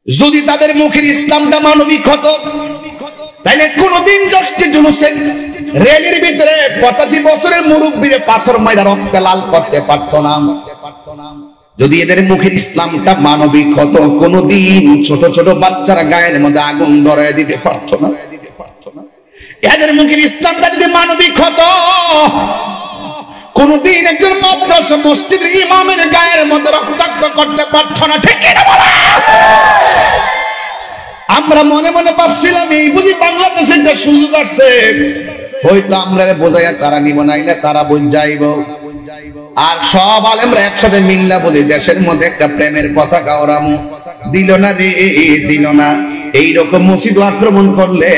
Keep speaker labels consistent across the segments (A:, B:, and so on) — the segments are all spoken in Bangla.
A: যদি তাদের মুখের ইসলামটা মানবিক হতো তাহলে কোনদিন দশটি জুলুসে রেলের ভিতরে 85 বছরের মুরব্বীরে পাথর মাইরা রক্ত লাল করতে পারত না। যদি এদের মুখের ইসলামটা মানবিক হতো কোনদিন ছোট ছোট বাচ্চারা গায়ের মধ্যে আগুন ধরায় দিতে পারত না। এদের মুখের ইসলামটা যদি মানবিক হতো কোনদিন একজন মাদ্রাসা মসজিদের ইমামের গায়ের মধ্যে রক্তাক্ত করতে পারত না। ঠিক না বলা? আমরা মনে মনে ভাবছিলাম এই বুঝি বাংলাদেশে একটা সুযোগ আসছে, হয়তো আমরা বোঝাইয়া তারা নিব, নাইলে তারা বুঝ যাইব। আর সব আলেমরা একসাথে মিল্লা বুঝি দেশের মধ্যে একটা প্রেমের পতাকা ওরামু। দিল না রে, দিল না। এইরকম মসজিদ আক্রমণ করলে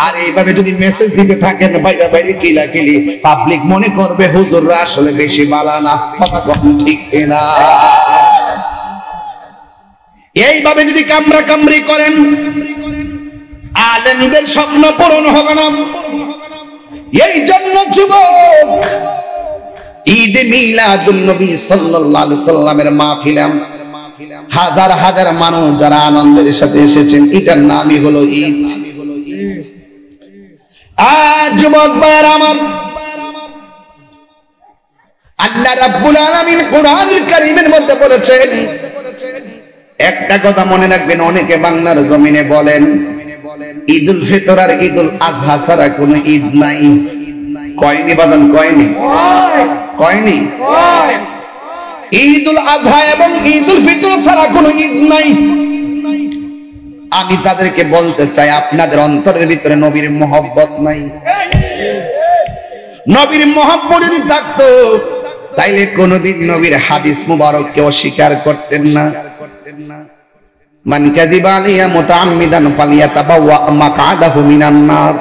A: আর এইভাবে যদি মেসেজ দিতে থাকেন বাইরে বাইরে কিলাকিলি, পাবলিক মনে করবে হুজুররা আসলে বেশি বালা না। কথা কম ঠিক না? এইভাবে যদি কামরা কামরি করেন আলেমদের স্বপ্ন পূরণ হবে না। এই জন্য যুবক ঈদ মিলাদুন নবী সাল্লাল্লাহু আলাইহি সাল্লামের মাহফিলে হাজার হাজার মানুষ যারা আনন্দের সাথে এসেছেন, এটার নামই হলো ঈদ। যুবক ভাইরা আমার, আল্লাহ রাব্বুল আলামিন কোরআনুল কারীমের মধ্যে বলেছেন, একটা কথা মনে রাখবেন, অনেকে বাংলার জমিনে বলেন ঈদুল ফিতর আর ঈদুল আজহা ছাড়া কোনো ঈদ নাই। কয়নি বাজান? কয়নি? কয়নি? ঈদুল আজহা এবং ঈদুল ফিতর ছাড়া কোনো ঈদ নাই। আমি তাদেরকে বলতে চাই, আপনাদের অন্তরের ভিতরে নবীর মহব্বত নাই। নবীর মহব্বত যদি থাকতো তাইলে কোনদিন নবীর হাদিস মুবারককে অস্বীকার করতেন না। মান কাযিবা আলাইয়া মুতাআম্মিদান ফালিয়াতাবাওয়া মাকআদাহু মিনান নার।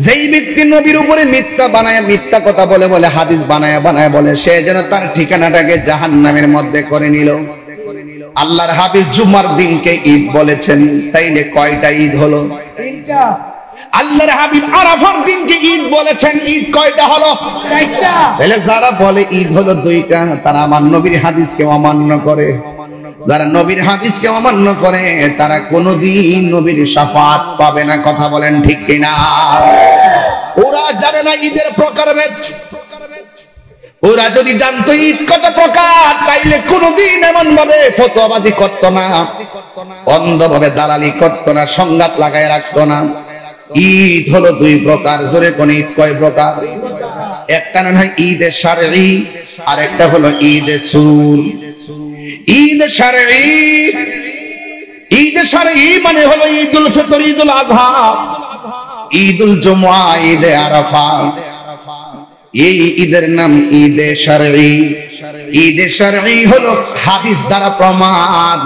A: যেই ব্যক্তি নবীর উপরে মিথ্যা বানায়, মিথ্যা কথা বলে বলে হাদিস বানায় বানায় বলে, সে যেন তার ঠিকানাটাকে জাহান্নামের মধ্যে করে নিল। আল্লাহর হাবিব জুমার দিনকে ঈদ বলেছেন, তাইলে কয়টা ঈদ হলো? তিনটা। আল্লাহর হাবিব আরাফার দিনকে ঈদ বলেছেন, ঈদ কয়টা হলো? চারটা। তাহলে যারা বলে ঈদ হলো দুইটা, তারা আমার নবীর হাদিসকে অমান্য করে। যারা নবীর হাদিসকে অমান্য করে তারা কোনদিন নবীর শাফাত পাবে না। কথা বলেন ঠিক কিনা? ওরা জানে না ঈদের প্রকারভেদ। ওরা যদি জানতো ঈদ কত প্রকার তাইলে কোনদিন এমন ভাবে ফতোয়াবাজি করতো না, অন্ধভাবে দালালি করতো না, সংঘাত লাগায় রাখতো না। ঈদ হলো দুই প্রকার। জোরে কোন ঈদ কয় প্রকার? একটা না হয় ঈদে শারঈ, আর একটা হলো ঈদে সুরুর। ঈদ শারঈ, ঈদ শারঈ মানে হলো ঈদুল ফিতর, ঈদুল আযহা, ঈদুল জুমআ, ঈদে আরাফা। এই ঈদের নাম ঈদে শারঈ। ঈদে শারঈ হলো হাদিস দ্বারা প্রমাণ,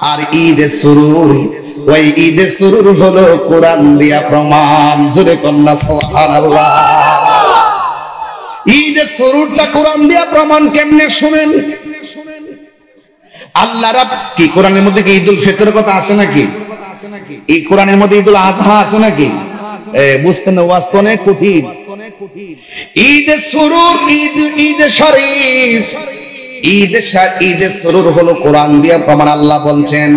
A: আর ঈদে সুরুর, ওই ঈদে সুরুর হলো কোরআন দিয়া প্রমাণ। জোরে কন্যা সুবহানাল্লাহ। ঈদে সুরুরটা কোরআন দিয়া প্রমাণ কেমনে শুনেন। আল্লাহ রাব কি কোরআনের মধ্যে কি ঈদুল ফিতরের কথা আছে নাকি? এই কোরআনের মধ্যে ঈদুল আযহা আছে নাকি? বুঝতে না, ওয়াজ তো অনেক কঠিন। ঈদে সুরুর, ঈদে শরীফ, ঈদে সুরুর হলো কোরআন দিয়ে প্রমাণ। আল্লাহ বলছেন,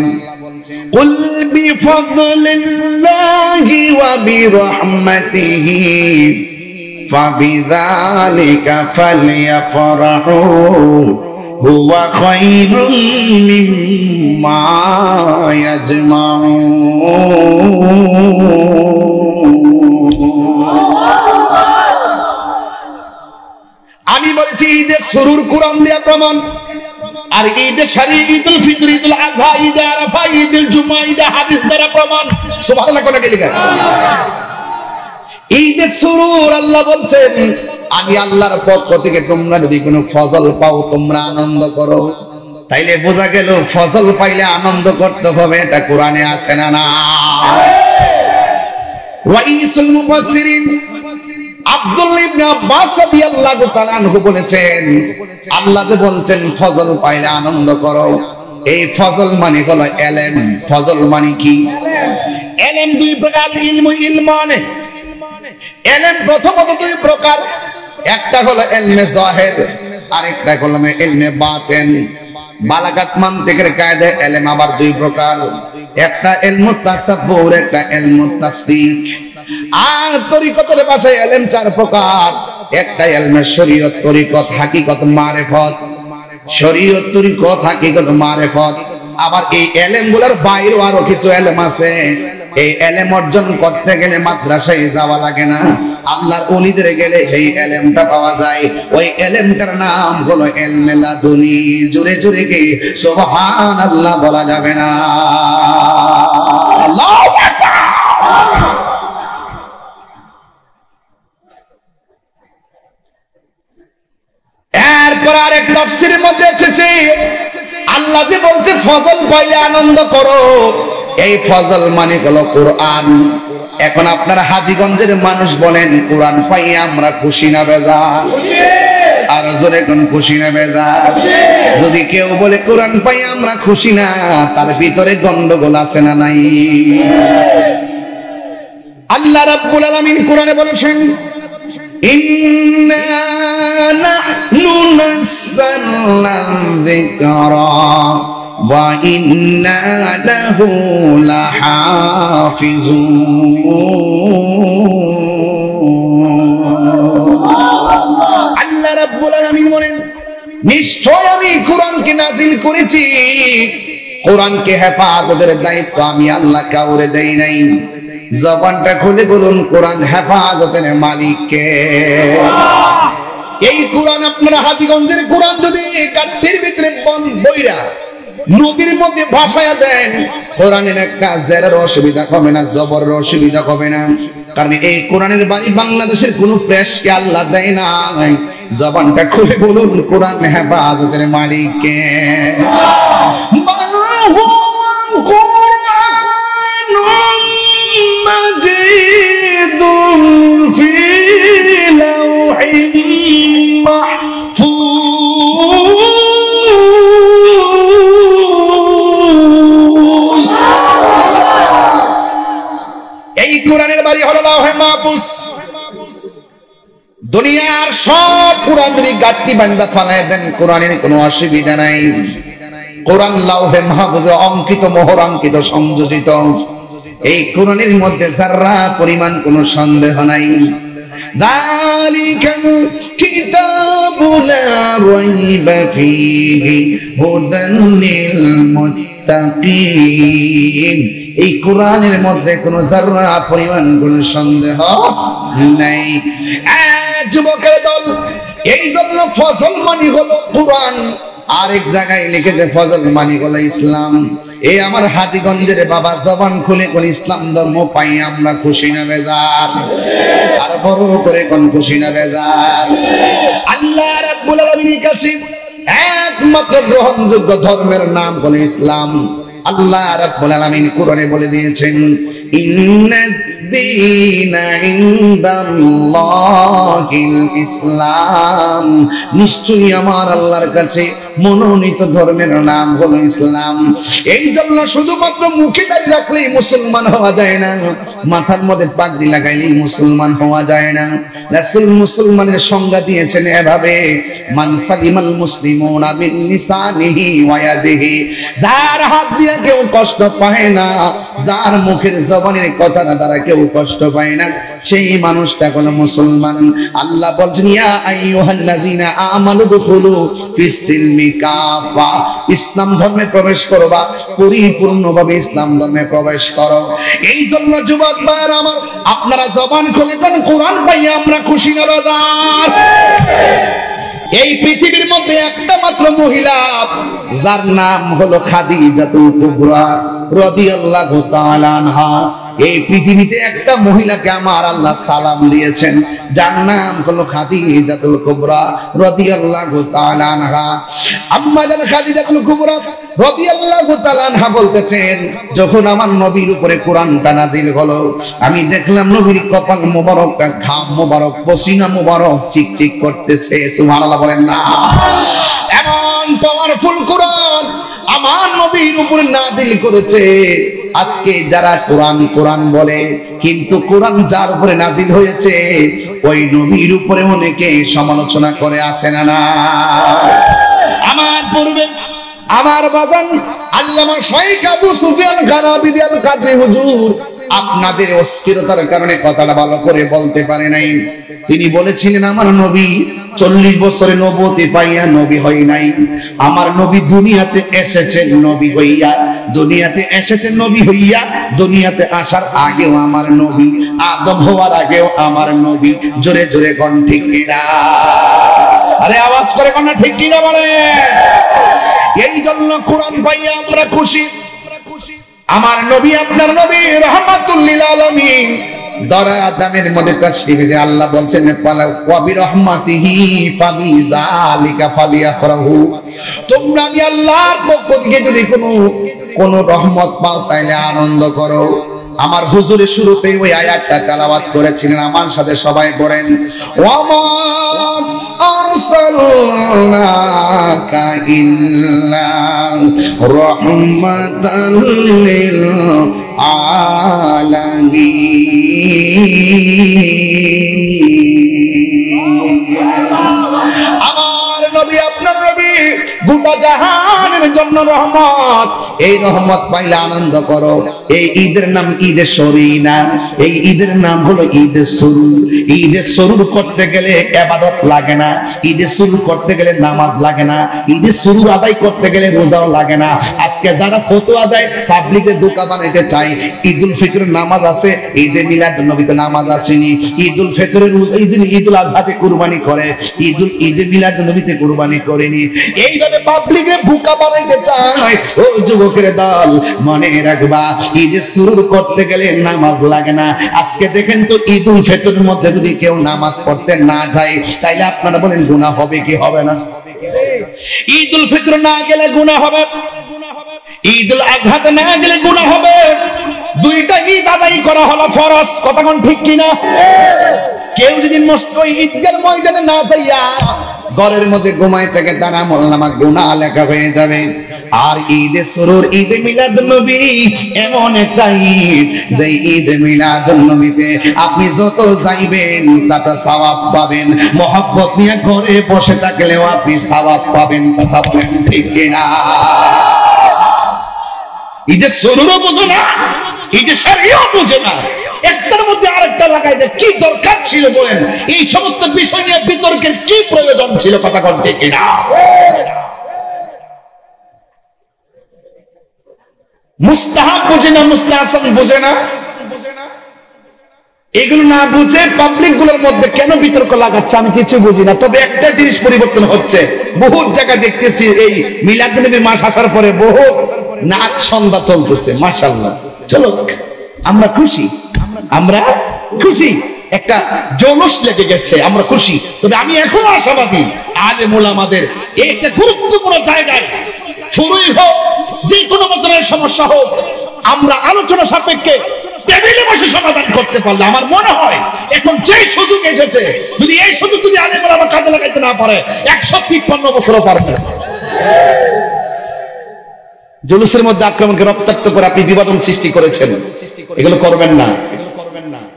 A: কুল বিফাদলিল্লাহি ওয়া বিরহমাতিহি ফাবিযালিকা ফালইফরাহু হুয়া খায়রুম মিম্মা ইয়াজমাউন। আমি বলেছি ঈদে সুরুর কোরআন দিয়া প্রমাণ, আর ঈদে শারঈ, ঈদুল ফিতর, ঈদুল আযহা, ঈদে আরাফা, ঈদুল জুমআ, ঈদে হাদিস দ্বারা প্রমাণ। সুবহানাল্লাহ কোন গেলি গায়? ঈদে সুরুর আল্লাহ বলছেন, আমি আল্লাহর পক্ষ থেকে তোমরা যদি কোনো ফজল পাও তোমরা আনন্দ করো। তাইলে বোঝা গেল ফজল পাইলে আনন্দ করতে হবে, এটা কোরআনে আছে না? না। রাইসুল মুফাসসিরিন আব্দুল্লাহ ইবনে আব্বাস রাদিয়াল্লাহু তাআলা আনহু বলেছেন, আল্লাহ যে বলছেন ফজল পাইলে আনন্দ করো, এই ফজল মানে হলো ইলম। ফজল মানে কি? ইলম দুই প্রকার, ইলম, ইলমানে। ইলম প্রথমত দুই প্রকার, একটা হলো ইলমে যাহির, আরেকটা হলো ইলমে বাতিন। বালাগাত মানতিকের কায়দায় ইলম আবার দুই প্রকার, একটা ইলমুত তাসাব্বুর, একটা ইলমুত তাসদিক। আর তরিকতের ভাষায় ইলম চার প্রকার, একটা ইলমে শরীয়ত, তরিকত, হাকিকত, মারিফত। শরীয়ত, তরিকত, হাকিকত, মারিফত। আবার এই ইলমগুলোর বাইরেও আরো কিছু ইলম আছে। এই ইলম অর্জন করতে গেলে মাদ্রাসায় যাওয়া লাগে না, আল্লাহর ওলিদের গেলে এই ইলমটা পাওয়া যায়। ওই ইলমটার নাম হলো ইলমে লাদুনী। জোরে জোরে কি সুবহানাল্লাহ বলা যাবে না? আল্লাহু আকবার। এরপর আরেক তাফসীরের মধ্যে এসেছে আল্লাহ যে বলছে ফজল পাইলে আনন্দ করো, এই ফজল মানে হলো কোরআন। এখন আপনারা হাজীগঞ্জের মানুষ বলেন কোরআন পাই আমরা খুশি না বেজার? আর জোরে কোন খুশি না বেজার? যদি কেউ বলে কোরআন পাই আমরা খুশি না, তার ভিতরে গন্ডগোল আছে না নাই? আল্লাহ রাব্বুল আলামিন কোরআনে বলেছেন ইন্না নাহনু নাযালনা যিকরা ওয়া ইন্না লাহু লাহাফিজুন। আল্লাহ রাব্বুল আলামিন বলেন নিশ্চয় আমি কোরআনকে নাজিল করেছি, কোরআনকে হেফাজতের দায়িত্ব আমি আল্লাহ কাউরে দেই নাই। জবানটা খুলে বলুন কোরআন হেফাজতের মালিক কে? এই কোরআন আপনারা হাজীগঞ্জের কোরআন যদি কাঠের ভিতরে বইরা নদীর মধ্যে ভাসায়া দেন, কোরআনের একটা জেরের অসুবিধা হবে না, জবরের অসুবিধা হবে না। কারণ এই কোরআনের বাড়ি বাংলাদেশের কোন প্রেসকে আল্লাহ দেয় না। জবানটা খুলে বলুন কোরআন হেফাজতের মালিক কে? এই কোরআনের বাড়ি হলো লাউহে মাহফুজ। দুনিয়ার সব কোরআন যদি গাঁটটি বান্ধা ফালায় দেন কোরআনের কোনো অসুবিধা নাই। কোরআন লাউহে মাহফুজে অঙ্কিত, মোহরাঙ্কিত, সংযোজিত। এই কোরআনের মধ্যে যারা পরিমাণ কোনো সন্দেহ নাই। যালিকাল কিতাবু লা রাইবা ফীহি হুদান লিল মুত্তাকিন। এই কোরআনের মধ্যে কোনো যারা পরিমাণ কোনো সন্দেহ নাই। যুবকের দল, এই জন্য ফজল মানি হলো কোরআন। আরেক জায়গায় লিখেছে ফজল মানি হলো ইসলাম। এই আমার হাজীগঞ্জের বাবা জবান খুলে কোন ইসলাম ধর্ম পাই আমরা খুশি না বেজার? আর বড় করে কোন খুশি না বেজার? আল্লাহ রাব্বুল আলামিনের কাছে একমাত্র গ্রহণযোগ্য ধর্মের নাম হলো ইসলাম। আল্লাহ রাব্বুল আলামিন কোরআনে বলে দিয়েছেন ইন্নাদ-দীনা ইনদাল্লাহিল ইসলাম। নিশ্চয়ই আমার আল্লাহর কাছে মনোনীত ধর্মের নাম হলো ইসলাম। এই জন্য শুধুমাত্র মুখে দাঁড়িয়ে রাখলেই মুসলমান হওয়া যায় না, মাথার মধ্যে পাগড়ি লাগাইলেই মুসলমান হওয়া যায় না। রাসূল মুসলমানের সংজ্ঞা দিয়েছেন এভাবে, মান সালিমাল মুসলিমুনা মিন লিসানিহি ওয়া ইয়াদিহি। যার হাত দিয়ে কেউ কষ্ট পায় না, যার মুখের জবানের কথা না দ্বারা কেউ কষ্ট পায় না, সেই মানুষটা হলো মুসলমান। আল্লাহ বলছেন ইয়া আইয়ুহাল্লাযিনা আমানু দুখুলু ফিস সিলমি কাফা। ইসলাম ধর্মে প্রবেশ করবা, পরিপূর্ণভাবে ইসলাম ধর্মে প্রবেশ করো। এই জন্য যুবক ভাইরা আমার, আপনারা জবান খুলে কোন কোরআন পাইয়া আমরা খুশি না বাজার? এই পৃথিবীর মধ্যে একটা মাত্র মহিলা যার নাম হলো খাদিজাতুল কুবরা রাদিয়াল্লাহু তাআলা আনহা। এই পৃথিবীতে একটা মহিলাকে আমার আল্লাহ সালাম দিয়েছেন, যার নাম হলো খাদিজাতুল কুবরা রাদিয়াল্লাহু তাআলা আনহা। আম্মা জান খাদিজাতুল কুবরা রাদিয়াল্লাহু তাআলা আনহা বলতেছেন, যখন আমার নবীর উপরে কোরআনটা নাজিল হলো, আমি দেখলাম নবীর কপাল মোবারকটা ঘাম মোবারক, পসিনা মোবারক চিকচিক করতেছে। সুবহানাল্লাহ বলেন না? এমন পাওয়ারফুল কোরআন আমার নবীর উপরে নাজিল করেছে। আজকে যারা কোরআন কোরআন বলে, কিন্তু কোরআন যার উপরে নাজিল হয়েছে ওই নবীর উপরে অনেকে সমালোচনা করে, আছে না না? আমার পূর্বে আমার বাজান আল্লামা শাইখ আবু সুফিয়ান খান আবিদি আল কাদরি হুজুর আপনাদের অস্থিরতার কারণে কথাটা ভালো করে বলতে পারে নাই। তিনি বলেছিলেন আমার নবী 40 বছরে নবুয়তি পাইয়া নবী হয় নাই। আমার নবী দুনিয়াতে এসেছেন নবী হইয়া, দুনিয়াতে এসেছেন নবী হইয়া, দুনিয়াতে আসার আগেও আমার নবী, আদম হওয়ার আগেও আমার নবী। জোরে জোরে কোন ঠিক কিনা? আরে আওয়াজ করে কোন ঠিক কিনা বলে। এই জন্য কোরআন পাইয়া আমরা খুশি। আমার নবী আপনার নবী রাহমাতুল লিল আলামিন দরা আদমের মধ্যে তাশরীফে আল্লাহ বলছেন ওয়া বি রাহমাতিহি ফাবিযালিকা ফালিয়াফরাহু। তোমরা আমি আল্লাহর পক্ষ থেকে যদি কোনো রহমত পাও তাইলে আনন্দ করো। আমার হুজুরের শুরুতেই ওই আয়াতটা তেলাওয়াত করেছিলেন, আমার সাথে সবাই পড়েন ওয়া মা আরসালনাকা ইল্লা রাহমাতাল লিল আলামিন। আমার নবী আপনার নবী গোটা জাহানের জন্য রহমত। এই রহমত পাইলে আনন্দ করো। এই ঈদের নাম ঈদে শরীনা, এই ঈদের নাম হলো ঈদে সুরুর। ঈদে সুরুর করতে গেলে ইবাদত লাগে না, ঈদে সুরুর করতে গেলে নামাজ লাগে না, ঈদে সুরুর আদায় করতে গেলে রোজাও লাগে না। আজকে যারা ফতোয়া দেয় পাবলিকে দোকা বানাইতে চায়, ঈদুল ফিতরের নামাজ আছে, ঈদে মিলাদুন নবীতে নামাজ আসেনি, ঈদুল ফিতরের ঈদুল আজহাতে কুরবানি করে, ঈদে মিলাদুন নবীতে কুরবানি করেনি। এইভাবে পাবলিকে বোকা বানাইতে চায়। ও যুবকের দল, মনে রাখবা ঈদে সুরুর করতে গেলে নামাজ লাগে না। আজকে দেখেন তো ঈদুল ফিতরের মধ্যে যদি কেউ নামাজ পড়তে না যায় তাইলে আপনারা বলেন গুনাহ হবে কি হবে না? ঈদুল ফিতর না গেলে গুনাহ হবে, ঈদুল আজহাতে না গেলে গুনাহ হবে। দুইটা ঈদ আদায় করা হলো ফরজ, কথা কোন ঠিক কিনা? কেউ যদি মস্ত ঈদগার ময়দানে না যাইয়া ঘরের মধ্যে ঘুমায় থাকে তার আমলনামা গুনাহ লেখা হয়ে যাবে। আর ঈদে সুরুর ঈদে মিলাদুন নবী এমন একটা ঈদ যে ঈদে মিলাদুন নবীতে আপনি যত যাইবেন তত সওয়াব পাবেন। মহব্বত নিয়ে ঘরে বসে থাকলেও আপনি সওয়াব পাবেন। ভাববেন ঠিক কিনা? ঈদে সুরুরও বোঝে না, ঈদে শরীয়ও বোঝে না, একটার মধ্যে আরেকটা লাগাই দেয়। কি দরকার ছিল বলেন? এই সমস্ত বিষয় নিয়ে বিতর্কের কি প্রয়োজন ছিল? কথা কোন ঠিক কিনা? মুস্তাহাব বোঝে না, মুস্তাহসান বোঝে না, এগুলো না বুঝে পাবলিক গুলোর মধ্যে কেন বিতর্ক লাগাচ্ছে আমি কিছু বুঝি না। তবে একটা জিনিস পরিবর্তন হচ্ছে, বহুত জায়গা দেখতেছি এই মিলাদুন নবী মাস আসার পরে বহুত নাচ সন্ধ্যা চলতেছে। মাশাআল্লাহ, চলো আমরা খুশি, আমরা খুশি, একটা জৌলুস লেগে গেছে, আমরা খুশি। তবে আমি এখনো আশাবাদী আলেম ওলামাদের একটা গুরুত্বপূর্ণ জায়গায় শুরুই হোক, যে কোনো ধরনের সমস্যা হোক, আমরা আলোচনা সাপেক্ষে টেবিলে বসে সমাধান করতে পারলে আমার মনে হয় এখন যে সুযোগ এসেছে, যদি এই সুযোগ যদি আলেম ওলামা কাজে লাগাইতে না পারে 153 বছরও পারবে না। জুলুসের মধ্যে আক্রমণকে রক্তাক্ত করে আপনি বিভাজন সৃষ্টি করেছেন, এগুলো করবেন না,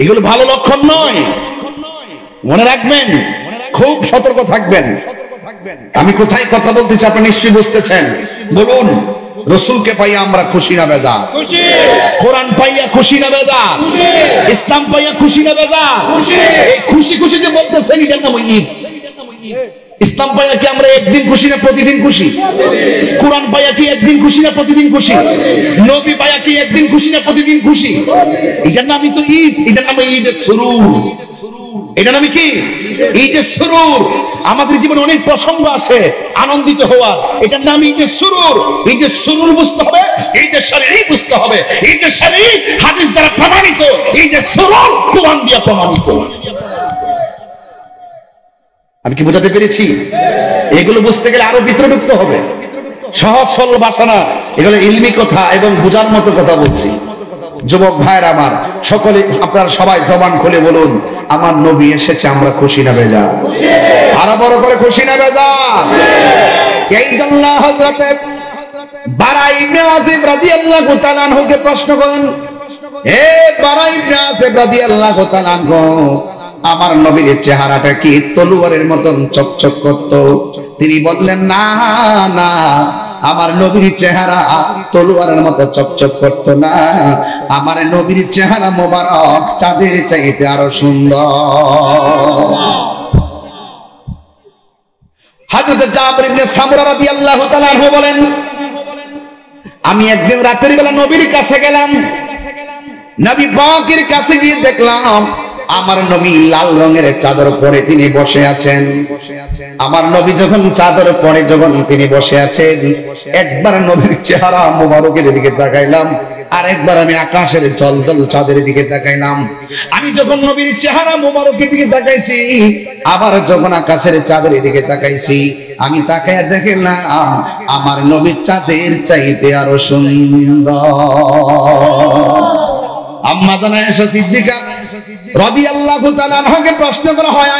A: এগুলো ভালো লক্ষণ নয়। মনে রাখবেন, খুব সতর্ক থাকবেন। আমি কোথায় কথা বলতেছি আপনি নিশ্চয়ই বুঝতেছেন। বলুন, রসুলকে পাইয়া আমরা খুশি না বেজা? কোরআন পাইয়া খুশি না বেজা? ইসলাম পাইয়া খুশি না বেজা? এই খুশি খুশি যে বলতেছেন এটার নাম ঈদ। ইসলাম পাইয়া কি আমরা একদিন খুশি না প্রতিদিন খুশি? কোরআন পাইয়া কি একদিন খুশি না প্রতিদিন খুশি? নবী পাইয়া কি একদিন খুশি না প্রতিদিন খুশি? এটার নামই তো ঈদ, এটার নাম ঈদের সুরুর। এটা নামে কি? ঈদের সুরুর। আমাদের জীবনে অনেক প্রসঙ্গ আছে আনন্দিত হওয়ার, এটার নাম ঈদের সুরুর। ঈদের সুরুর বুঝতে হবে, ঈদের শরঈ বুঝতে হবে। ঈদের শরঈ হাদিস দ্বারা প্রমাণিত, ঈদের সুরুর কোরআন দিয়ে প্রমাণিত। আমি কি বোঝাতে পেরেছি? এগুলো বুঝতে গেলে আরো ভিতরে ঢুকতে হবে। সহজ সরল ভাষা না, এগুলো ইলমি কথা এবং বোঝার মতো কথা বলছি। যুবক ভাইরা আমার, সকলে আপনারা সবাই জবান খুলে বলুন, আমার নবী এসেছে, আমরা খুশি না বেজা? আরো বড় করে খুশি না বেজা? এই জন্য হযরতে বারা ইবনে আযিব রাদিয়াল্লাহু তাআলা আনহুকে প্রশ্ন করেন, হে বারা ইবনে আযিব রাদিয়াল্লাহু তাআলা আনহু, আমার নবীর চেহারাটা কি তলোয়ারের মতন চকচক করত? তিনি বললেন, না না, আমার নবীর চেহারা তলোয়ারের মতো চকচক করতো না, আমার নবীর চেহারা মোবারক চাঁদের চাইতে আরো সুন্দর। হযরত জাবির ইবনে সামরা রাদিয়াল্লাহু তাআলা আনহু বলেন, আমি একদিন রাতের বেলা নবীর কাছে গেলাম, নবী পাকের কাছে গিয়ে দেখলাম আমার নবী লাল রঙের চাদর পরে তিনি বসে আছেন। আমার নবী যখন চাদর পরে যখন তিনি বসে আছেন, একবার নবীর চেহারা মোবারকের দিকে তাকাইলাম, আর একবার আমি আকাশের জলজল চাঁদের দিকে তাকাইলাম। আমি যখন নবীর চেহারা মোবারকের দিকে তাকাইছি, আবার যখন আকাশের চাঁদের দিকে তাকাইছি, আমি তাকায়া দেখলাম আমার নবীর চাঁদের চাইতে আরো সুন্দর। আম্মা জানা আয়েশা সিদ্দিকা রাদিয়াল্লাহু তাআলা আনহাকে প্রশ্ন করা হয়,